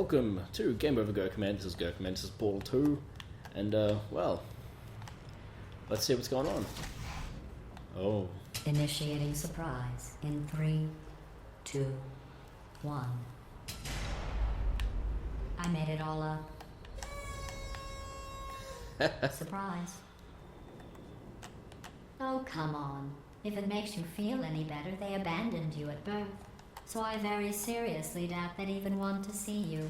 welcome to Game Over Gerkinman. This is Gerkinman, this is Portal 2, and well, let's see what's going on. Oh. Initiating surprise in 3, 2, 1. I made it all up. Surprise. Oh, come on. If it makes you feel any better, they abandoned you at birth. So I very seriously doubt they'd even want to see you.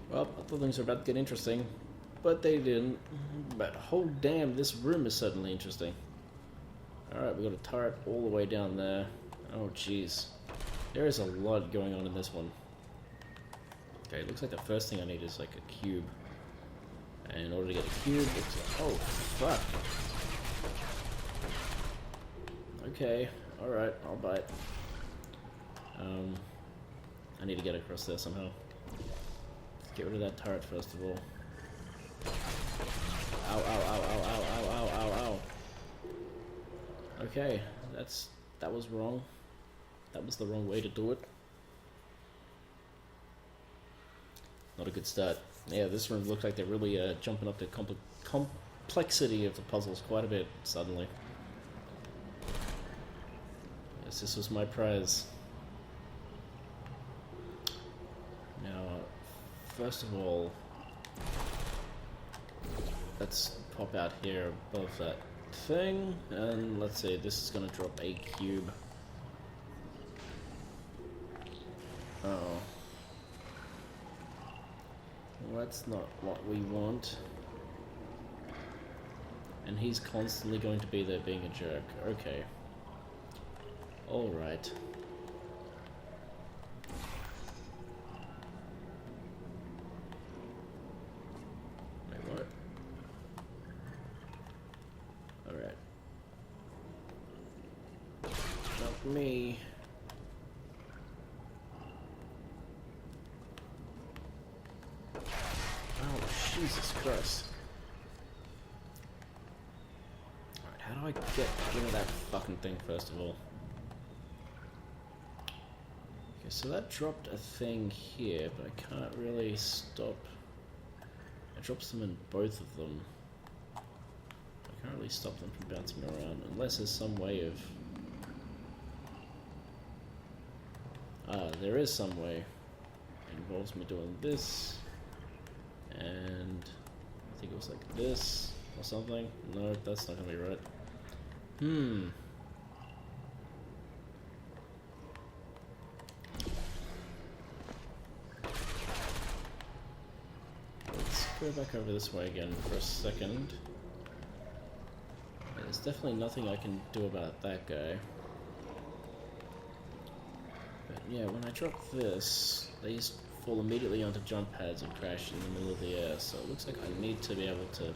Well, I thought things were about to get interesting, but they didn't. But oh damn, this room is certainly interesting. Alright, we got a turret all the way down there. Oh jeez. There is a lot going on in this one. Okay, it looks like the first thing I need is like a cube. And in order to get a cube, it's like, oh fuck. Okay, alright, I'll buy it. I need to get across there somehow. Let's get rid of that turret first of all. Ow, ow, ow, ow, ow, ow, ow, ow, ow. Okay, that was wrong. That was the wrong way to do it. Not a good start. Yeah, this room looked like they're really jumping up the complexity of the puzzles quite a bit suddenly. Yes, this was my prize. Now, first of all, let's pop out here above that thing, and let's say this is going to drop a cube. Oh. That's not what we want. And he's constantly going to be there being a jerk. Okay. Alright. Wait, what? Alright. Not me. Jesus Christ. Alright, how do I get rid of that fucking thing first of all? Okay, so that dropped a thing here, but I can't really stop. It drops them in both of them. I can't really stop them from bouncing around, unless there's some way of... there is some way. It involves me doing this. And I think it was like this or something. No, that's not gonna be right. Let's go back over this way again for a second. There's definitely nothing I can do about that guy. But yeah, when I drop this, they just fall immediately onto jump pads and crash in the middle of the air, so it looks like I need to be able to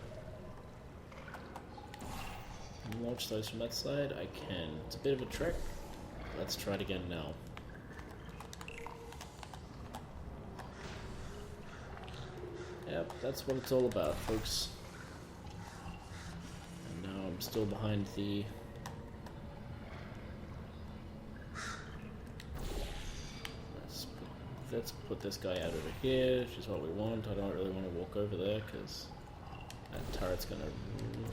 launch those from that side. I can. It's a bit of a trick. Let's try it again now. Yep, that's what it's all about, folks. And now I'm still behind the... Let's put this guy out over here, which is what we want. I don't really want to walk over there because that turret's gonna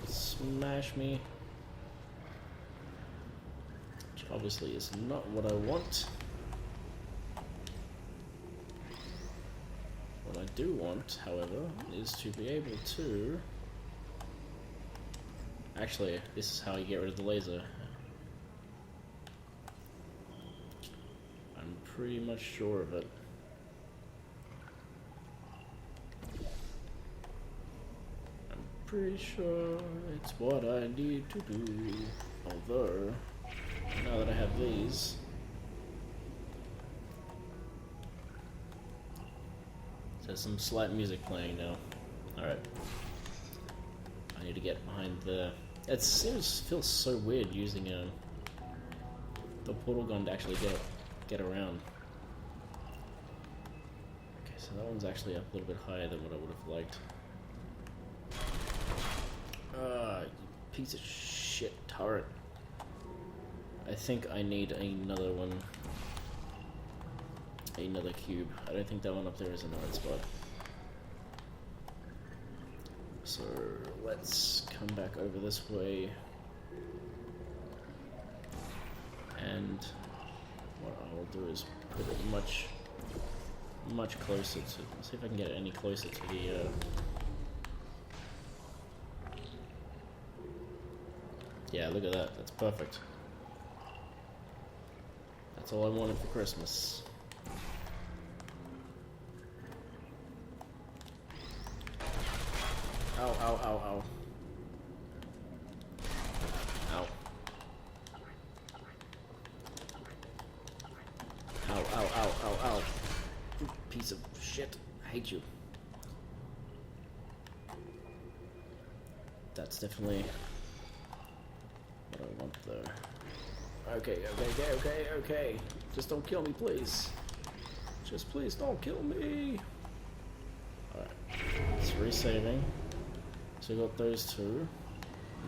smash me. Which obviously is not what I want. What I do want, however, is to be able to... Actually, this is how you get rid of the laser. I'm pretty much sure of it. Pretty sure it's what I need to do. Although, now that I have these, there's some slight music playing now. Alright. I need to get behind the... It feels so weird using the portal gun to actually get around. Okay, so that one's actually up a little bit higher than what I would have liked. You piece of shit turret. I think I need another one. another cube. I don't think that one up there is in the right spot. So let's come back over this way. And what I'll do is put it much closer to, let's see if I can get it any closer to the yeah, look at that, that's perfect. That's all I wanted for Christmas. Ow, ow, ow, ow. Ow. Ow, ow, ow, ow, ow. You piece of shit. I hate you. That's definitely what I want there. Okay. Just don't kill me, please. Just please don't kill me. Alright. It's resaving. So we got those two.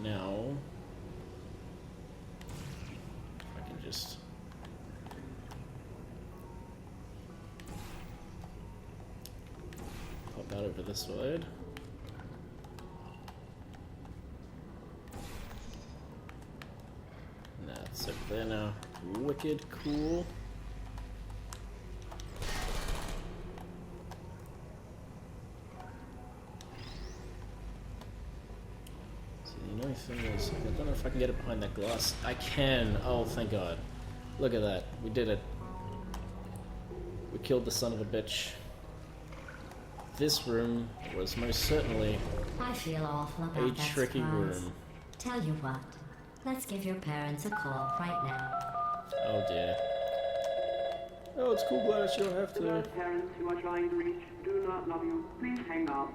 Now I can just pop that over this side. That's over there now. Wicked cool. The only thing is, I don't know if I can get it behind that glass. I can! Oh, thank God. Look at that. We did it. We killed the son of a bitch. This room was most certainly I feel awful about a that tricky surprise. room. Tell you what, let's give your parents a call right now. Oh dear. Oh, it's cool, Gladys. You don't have The to. birth parents you are trying to reach do not love you. Please hang up.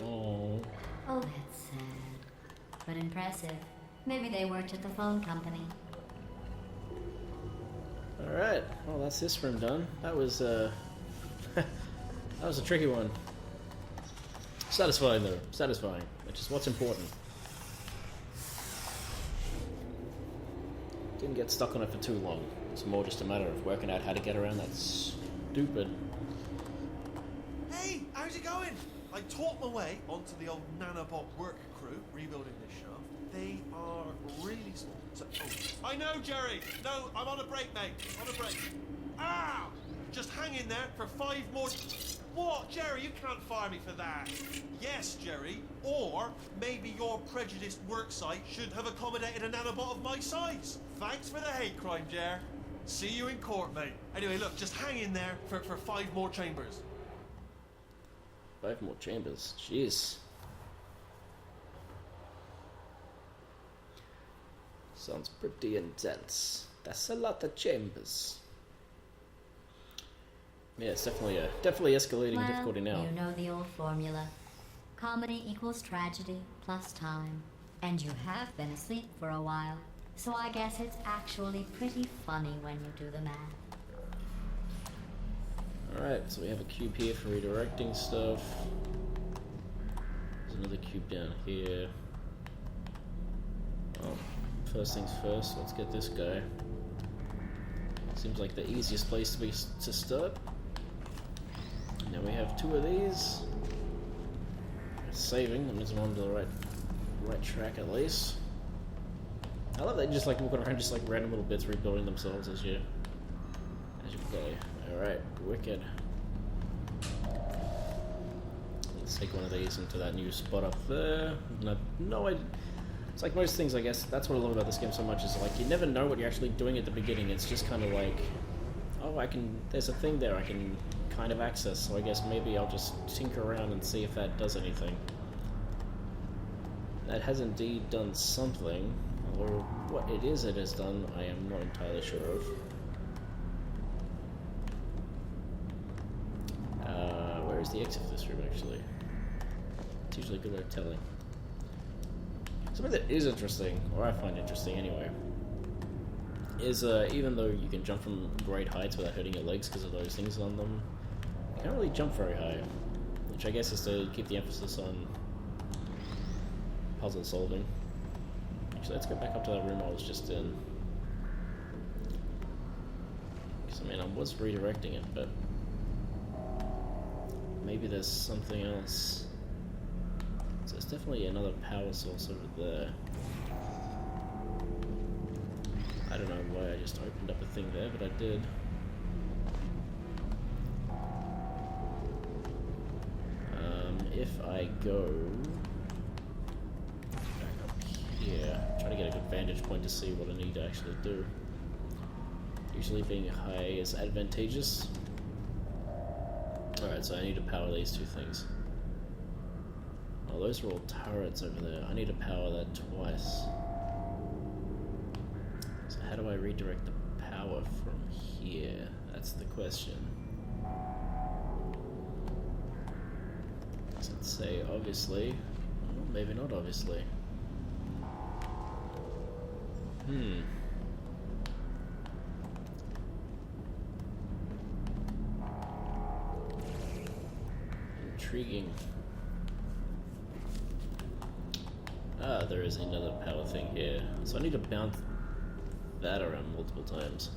Oh. Oh, that's sad. But impressive. Maybe they worked at the phone company. Alright. Well, that's this room done. That was, that was a tricky one. Satisfying, though. Satisfying. Which is what's important. Didn't get stuck on it for too long. It's more just a matter of working out how to get around that stupid... Hey, how's it going? I taught my way onto the old nanobot work crew rebuilding this shaft. They are really small. So, I know, Jerry. No, I'm on a break, mate. On a break. Ah! Just hang in there for 5 more... What, Jerry? You can't fire me for that. Yes, Jerry. Or maybe your prejudiced work site should have accommodated a nanobot of my size. Thanks for the hate crime, Jer. See you in court, mate. Anyway, look, just hang in there for 5 more chambers. 5 more chambers. Jeez. Sounds pretty intense. That's a lot of chambers. Yeah, it's definitely escalating difficulty now. You know the old formula. Comedy equals tragedy plus time. And you have been asleep for a while. So I guess it's actually pretty funny when you do the math. Alright, so we have a cube here for redirecting stuff. There's another cube down here. Well, first things first, let's get this guy. Seems like the easiest place to start. Now we have 2 of these. It's saving, that means I'm on the right track at least. I love that you just like walking around just like random little bits rebuilding themselves as you play. Alright, wicked. Let's take one of these into that new spot up there. No, it's like most things, I guess. That's what I love about this game so much, is like you never know what you're actually doing at the beginning. It's just kind of like, oh, there's a thing there I can kind of access, so I guess maybe I'll just tinker around and see if that does anything. That has indeed done something, although what it has done, I am not entirely sure of. Where's the exit for this room, actually? It's usually a good way of telling. Something that is interesting, or I find interesting anyway, is even though you can jump from great heights without hurting your legs because of those things on them, you can't really jump very high, which I guess is to keep the emphasis on puzzle solving. Actually, let's go back up to that room I was just in. So, I mean, I was redirecting it, but maybe there's something else. So there's definitely another power source over there. I don't know why I just opened up a thing there, but I did. If I go back up here, try to get a good vantage point to see what I need to actually do. Usually being high is advantageous. Alright, so I need to power these two things. Oh, those are all turrets over there. I need to power that twice. So how do I redirect the power from here? That's the question. So let's say obviously, well, maybe not obviously. Intriguing. Ah, there is another power thing here. So I need to bounce that around multiple times.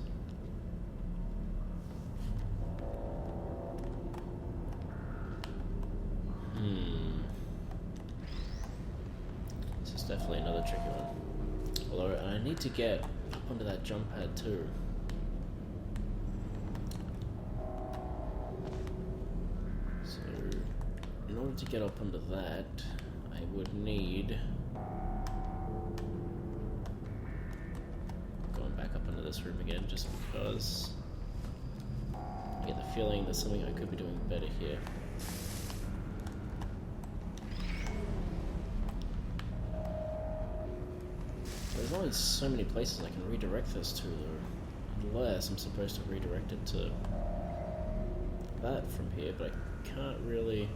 This is definitely another tricky one. Although I need to get up onto that jump pad too. So in order to get up onto that, I would need... going back up into this room again just because I get the feeling there's something I could be doing better here. There's only so many places I can redirect this to, though, unless I'm supposed to redirect it to that from here, but I can't really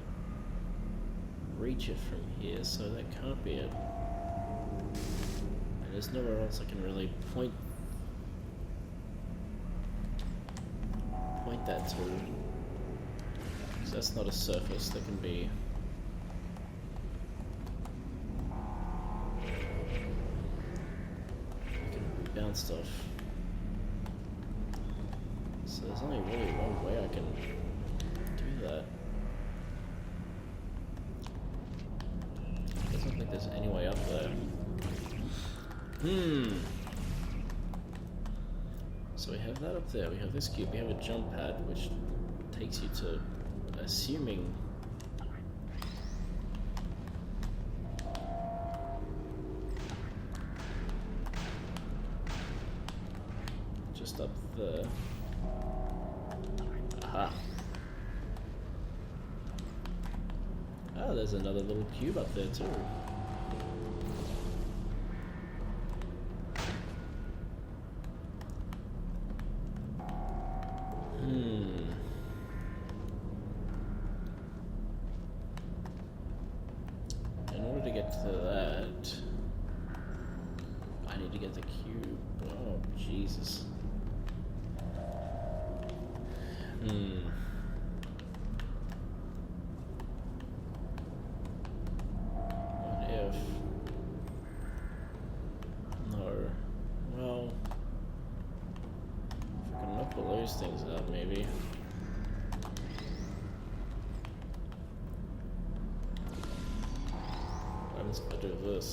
reach it from here, so that can't be it. And there's nowhere else I can really point that to, because that's not a surface that can be bounced off. So there's only really one way I can do that. I don't think there's any way up there. So we have that up there, we have this cube, we have a jump pad which takes you to, assuming just up there. Aha. Oh, there's another little cube up there too. In order to get to that, I need to get the cube. Oh, Jesus. What if... No. Well... if I can knock all those things out, maybe. What happens if I do this?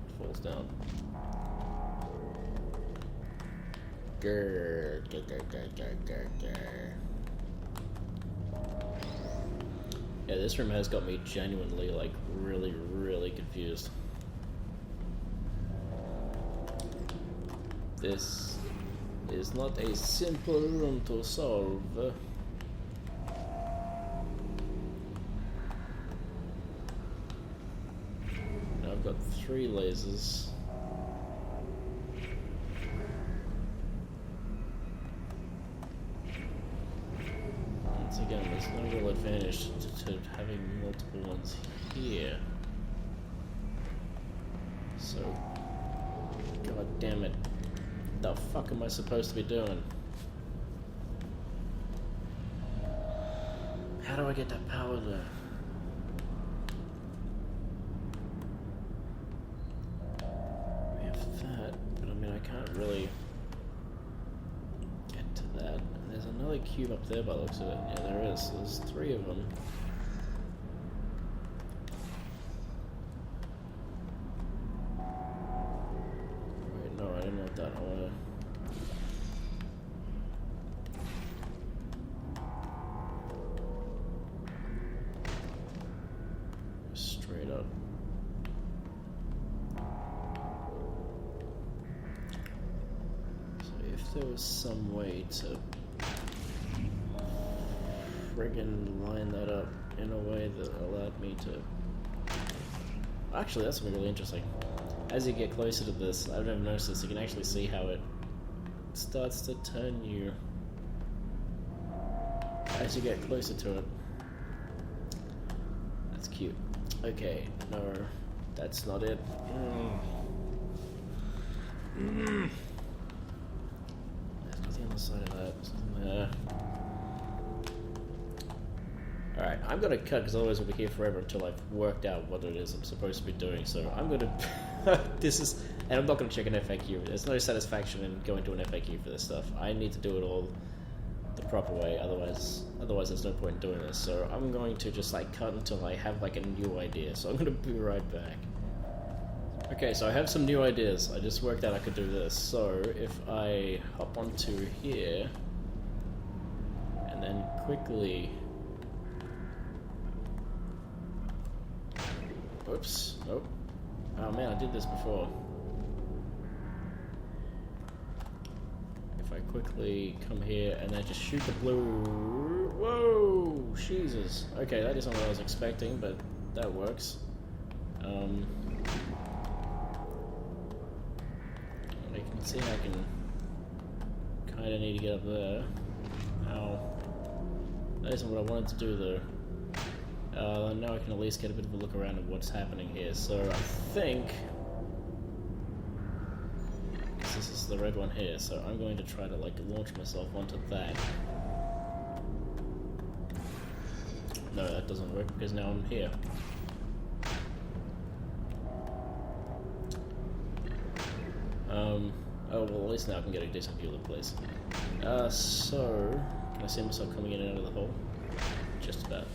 It falls down. Grr, grr, grr, grr, grr, grr, grr. Yeah, this room has got me genuinely, like, really, really confused. This is not a simple room to solve. Now I've got 3 lasers. Once again, there's no real advantage to having multiple ones here. So, god damn it. What the fuck am I supposed to be doing? How do I get that power there? We have that, but I mean I can't really get to that. And there's another cube up there by the looks of it. Yeah, there is. There's 3 of them. Wait, no, I didn't want that. I want to... straight up. So if there was some way to friggin' line that up in a way that allowed me to... Actually, that's something really interesting. As you get closer to this, I've never noticed this, you can actually see how it starts to turn you as you get closer to it. That's cute. Okay, no, that's not it. There's nothing on the side of that. There's nothing there. Alright, I'm gonna cut because otherwise we'll be here forever until I've worked out what it is I'm supposed to be doing. So I'm gonna... this is... And I'm not gonna check an FAQ. There's no satisfaction in going to an FAQ for this stuff. I need to do it all the proper way, otherwise there's no point in doing this. So I'm going to just like cut until I have like a new idea. So I'm gonna be right back. Okay, so I have some new ideas. I just worked out I could do this. So if I hop onto here and then quickly... Oops, nope. Oh man, I did this before. If I quickly come here and then just shoot the blue... Whoa! Jesus. Okay, that isn't what I was expecting, but that works. I can see I can kinda need to get up there. Ow. That isn't what I wanted to do though. Now I can at least get a bit of a look around at what's happening here. So I think this is the red one here. So I'm going to try to like launch myself onto that. No, that doesn't work because now I'm here. Oh well, at least now I can get a decent view of the place. So can I see myself coming in and out of the hole? Just about.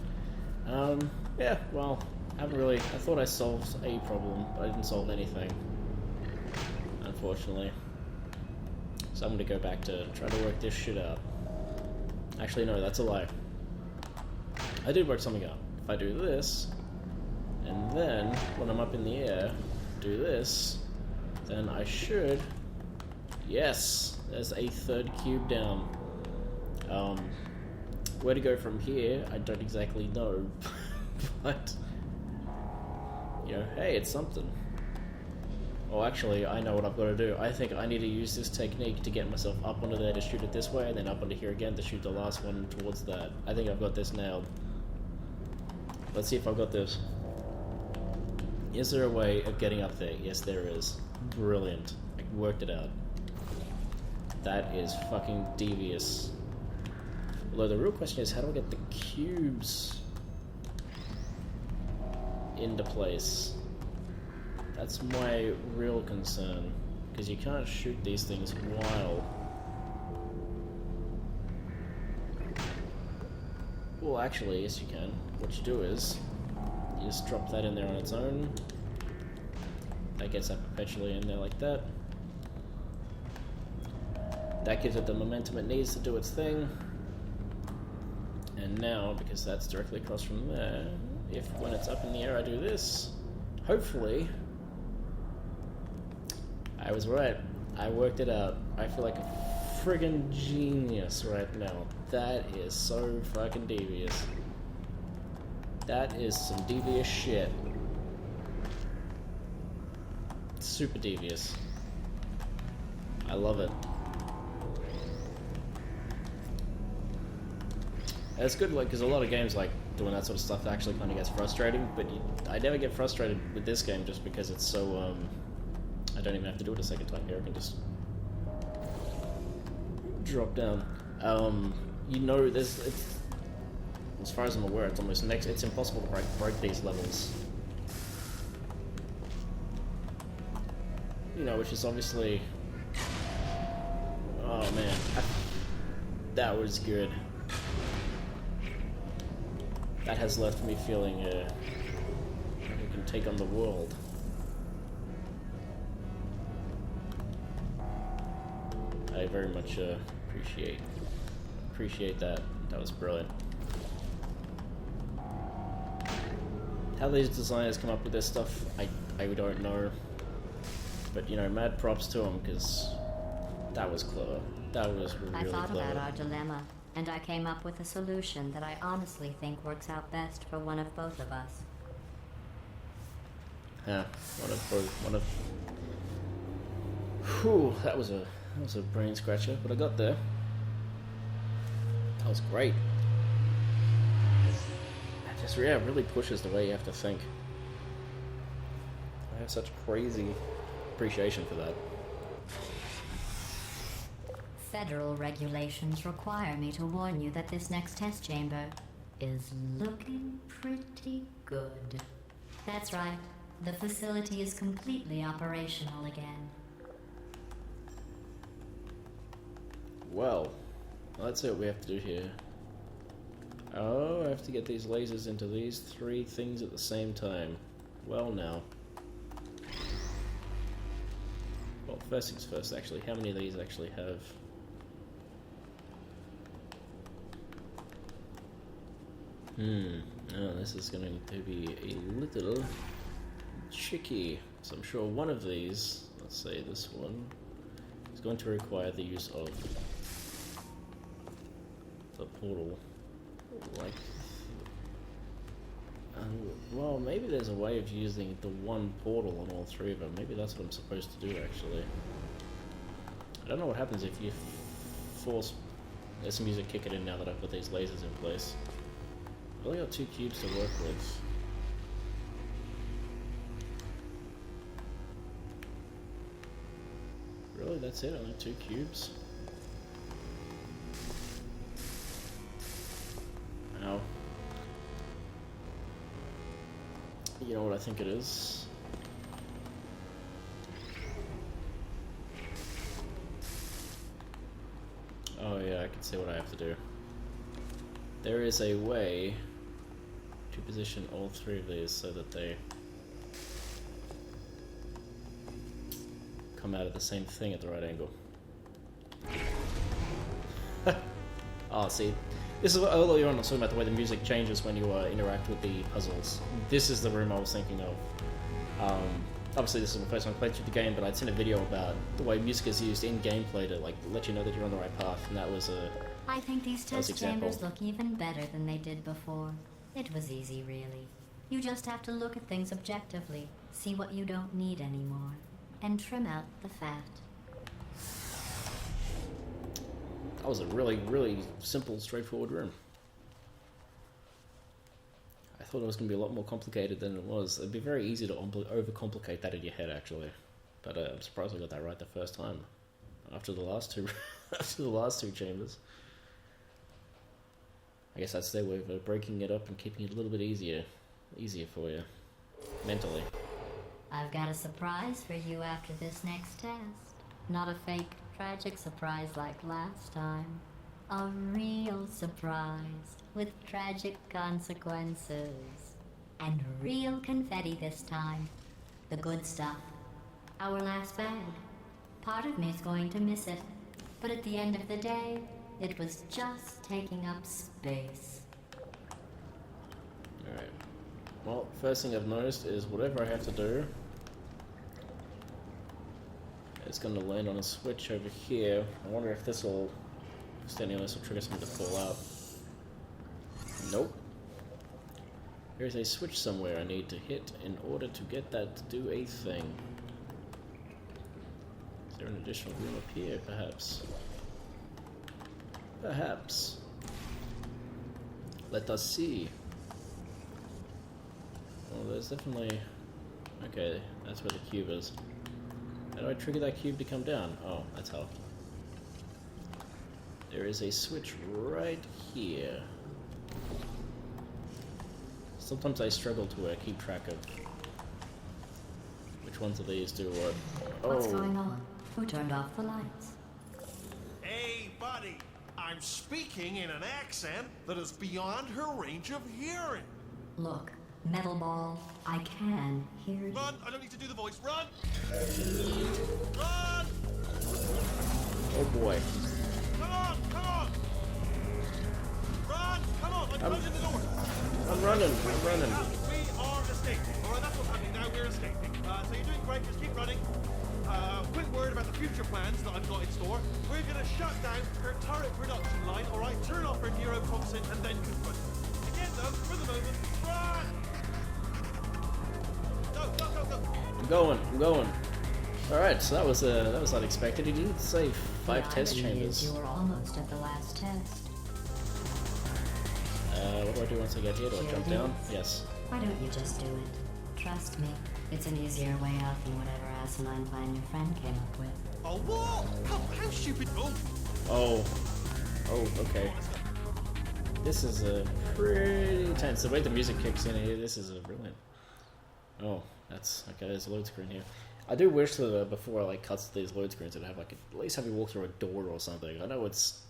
Yeah, well, I thought I solved a problem, but I didn't solve anything, unfortunately. So I'm gonna go back to try to work this shit out. Actually, no, that's a lie. I did work something out. If I do this, and then, when I'm up in the air, do this, then I should... Yes! There's a 3rd cube down. Where to go from here, I don't exactly know, but, you know, hey, it's something. Oh, actually, I know what I've got to do. I think I need to use this technique to get myself up onto there to shoot it this way, and then up onto here again to shoot the last one towards that. I think I've got this nailed. Let's see if I've got this. Is there a way of getting up there? Yes, there is. Brilliant. I worked it out. That is fucking devious. Although the real question is, how do I get the cubes into place? That's my real concern, because you can't shoot these things while... Well, actually, yes you can. What you do is, you just drop that in there on its own. That gets that perpetually in there like that. That gives it the momentum it needs to do its thing. And now, because that's directly across from there, if when it's up in the air I do this, hopefully, I was right. I worked it out. I feel like a friggin' genius right now. That is so fucking devious. That is some devious shit. Super devious. I love it. And it's good, like, because a lot of games, like, doing that sort of stuff actually kind of gets frustrating, but I never get frustrated with this game just because it's so, I don't even have to do it a second time here, I can just drop down. You know, it's, as far as I'm aware, it's almost it's impossible to break these levels. You know, which is obviously Oh man, that was good. That has left me feeling like I can take on the world. I very much appreciate that. That was brilliant. How these designers come up with this stuff, I don't know. But you know, mad props to them, because that was clever. That was really I thought clever. about our dilemma, and I came up with a solution that I honestly think works out best for one of both of us. Yeah, one of. Whew, that was a brain scratcher, but I got there. That was great. That just really pushes the way you have to think. I have such crazy appreciation for that. Federal regulations require me to warn you that this next test chamber is looking pretty good. That's right. The facility is completely operational again. Well, that's what we have to do here. Oh, I have to get these lasers into these 3 things at the same time. Well, now. Well, first things first, actually. How many of these actually have? Oh, this is going to be a little tricky. So I'm sure one of these, let's say this one, is going to require the use of the portal. Like, well, maybe there's a way of using the one portal on all 3 of them. Maybe that's what I'm supposed to do, actually. I don't know what happens if you force this music kick it in now that I've put these lasers in place. I've only got 2 cubes to work with. Really, that's it? Only 2 cubes? Ow. You know what I think it is? Oh yeah, I can see what I have to do. There is a way to position all 3 of these so that they come out of the same thing at the right angle. Oh, see, this is what earlier on I was talking about, the way the music changes when you interact with the puzzles. This is the room I was thinking of. Obviously this is the first time I played through the game, but I'd seen a video about the way music is used in gameplay to like let you know that you're on the right path, and that was a I think these test example. chambers look even better than they did before. It was easy, really. You just have to look at things objectively, see what you don't need anymore, and trim out the fat. That was a really, really simple, straightforward room. I thought it was going to be a lot more complicated than it was. It'd be very easy to overcomplicate that in your head, actually. But I'm surprised I got that right the first time. After the last 2, after the last 2 chambers. I guess that's their way of breaking it up and keeping it a little bit easier for you, mentally. I've got a surprise for you after this next test. Not a fake, tragic surprise like last time. A real surprise with tragic consequences. And real confetti this time. The good stuff. Our last bag. Part of me's going to miss it. But at the end of the day, it was just taking up space. Alright. Well, first thing I've noticed is whatever I have to do, it's going to land on a switch over here. I wonder if this will, standing on this will trigger something to fall out. Nope. There's a switch somewhere I need to hit in order to get that to do a thing. Is there an additional room up here, perhaps? Perhaps. Let us see. Well, there's definitely... Okay, that's where the cube is. How do I trigger that cube to come down? Oh, that's how. There is a switch right here. Sometimes I struggle to keep track of which ones of these do what. What's going on? Who turned off the lights? nobody. I'm speaking in an accent that is beyond her range of hearing. Look, Metal Ball, I can hear you. Run! I don't need to do the voice. Run! Run! Oh boy. Come on! Come on! Run! Come on! I'm closing the door. I'm running. We are escaping. Alright, that's what's happening now. We're escaping. So you're doing great. Just keep running. Quick word about the future plans that I've got in store. We're going to shut down her turret production line, alright? Turn off her neurotoxin and then confront her. Again, though, for the moment, run! Go! I'm going. Alright, so that was unexpected. He didn't say 5 test chambers. You were almost at the last test. What do I do once I get here? Do I jump down? Yes. Why don't you just do it? Trust me, it's an easier way out than whatever asinine plan your friend came up with. Oh, what? How stupid. Oh, okay. This is a pretty tense. The way the music kicks in here, this is a brilliant. Oh, that's okay. There's a load screen here. I do wish that before I like cuts to these load screens, I'd have like at least have you walk through a door or something. I know it's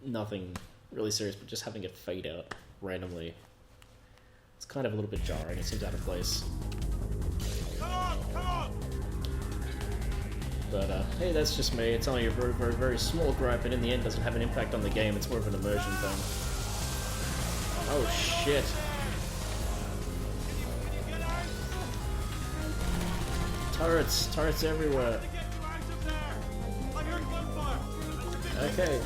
nothing really serious, but just having it fade out randomly, it's kind of a little bit jarring. It seems out of place. Come on! But hey, that's just me. It's only a very, very, very small gripe, and in the end doesn't have an impact on the game. It's more of an immersion thing. Oh shit. Turrets everywhere. Okay.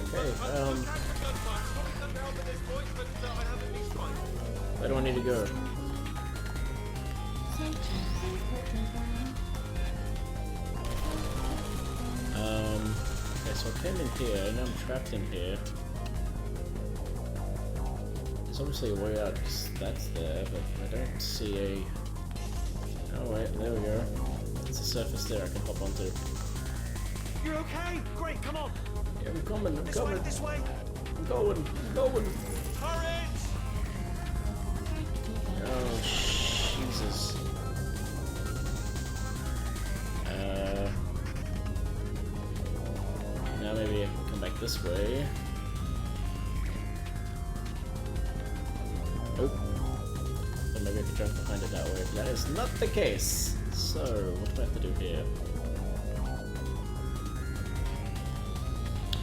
Where do I need to go? Okay, so I came in here, and I'm trapped in here. There's obviously a way out, 'cause that's there, but I don't see a... Oh wait, there we go. There's a surface there I can hop onto. You're okay? Great, come on! Yeah, I'm coming. This way! I'm going. Turrets! Oh, Jesus. Now maybe I can come back this way. Oh. Or maybe I can jump behind it that way. But that is not the case. So, what do I have to do here?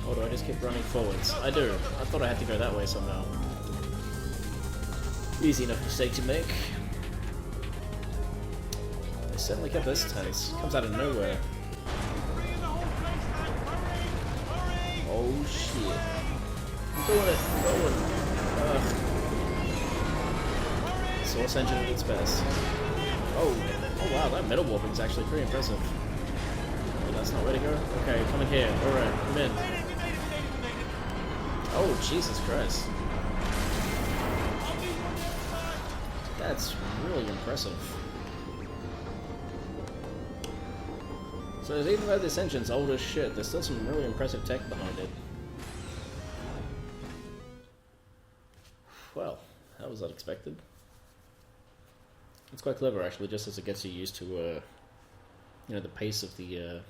Or do I just keep running forwards? I do. I thought I had to go that way somehow. Easy enough mistake to make. They certainly kept this tense. Comes out of nowhere. Oh shit. I'm doing it. Ugh. Source engine at its best. Oh wow, that metal warping is actually pretty impressive. Oh, that's not where to go? Okay, come in here. Alright, I'm in. Oh, Jesus Christ. That's really impressive. So even though this engine's old as shit, there's still some really impressive tech behind it. Well, that was unexpected. It's quite clever actually, just as it gets you used to, you know, the pace of the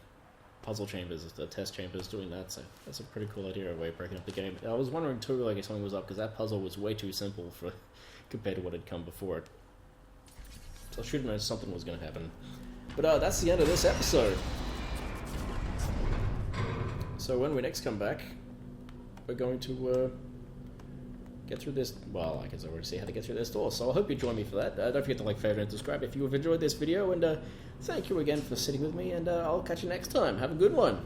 puzzle chambers, the test chambers, doing that. So that's a pretty cool idea, a way of breaking up the game. I was wondering too, like, if something was up, because that puzzle was way too simple for compared to what had come before it. So I should have known something was going to happen. But that's the end of this episode. So when we next come back, we're going to get through this. Well, I guess I already see how to get through this door. So I hope you join me for that. Don't forget to like, favorite, and subscribe if you have enjoyed this video. And thank you again for sitting with me. And I'll catch you next time. Have a good one.